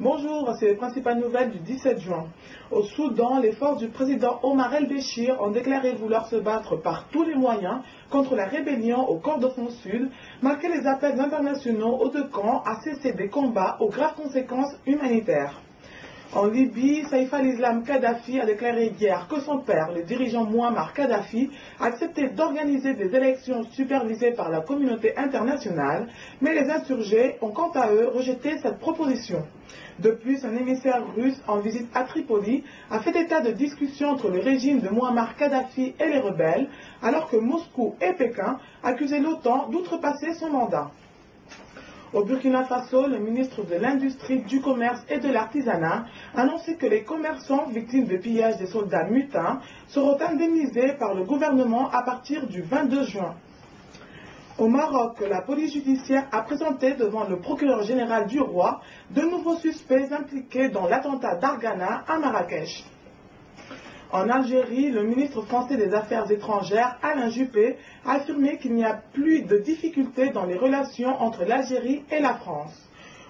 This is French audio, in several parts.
Bonjour, c'est les principales nouvelles du 17 juin. Au Soudan, les forces du président Omar el-Béchir ont déclaré vouloir se battre par tous les moyens contre la rébellion au Kordofan Sud, malgré les appels internationaux aux deux camps à cesser des combats aux graves conséquences humanitaires. En Libye, Saïf al-Islam Kadhafi a déclaré hier que son père, le dirigeant Mouammar Kadhafi, a accepté d'organiser des élections supervisées par la communauté internationale, mais les insurgés ont quant à eux rejeté cette proposition. De plus, un émissaire russe en visite à Tripoli a fait état de discussions entre le régime de Mouammar Kadhafi et les rebelles, alors que Moscou et Pékin accusaient l'OTAN d'outrepasser son mandat. Au Burkina Faso, le ministre de l'Industrie, du Commerce et de l'Artisanat a annoncé que les commerçants victimes de pillage des soldats mutins seront indemnisés par le gouvernement à partir du 22 juin. Au Maroc, la police judiciaire a présenté devant le procureur général du roi de nouveaux suspects impliqués dans l'attentat d'Argana à Marrakech. En Algérie, le ministre français des Affaires étrangères, Alain Juppé, a affirmé qu'il n'y a plus de difficultés dans les relations entre l'Algérie et la France.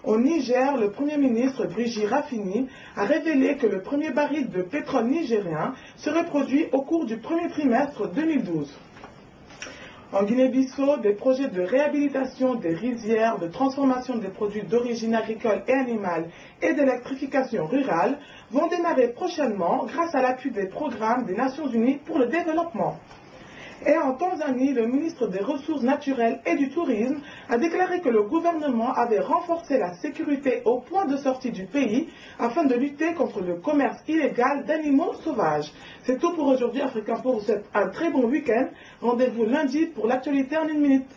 Au Niger, le Premier ministre Brigitte Raffini a révélé que le premier baril de pétrole nigérien serait produit au cours du premier trimestre 2012. En Guinée-Bissau, des projets de réhabilitation des rizières, de transformation des produits d'origine agricole et animale et d'électrification rurale vont démarrer prochainement grâce à l'appui des programmes des Nations Unies pour le développement. Et en Tanzanie, le ministre des Ressources naturelles et du Tourisme a déclaré que le gouvernement avait renforcé la sécurité au point de sortie du pays afin de lutter contre le commerce illégal d'animaux sauvages. C'est tout pour aujourd'hui. Afrique Info vous souhaite un très bon week-end. Rendez-vous lundi pour l'actualité en 1 minute.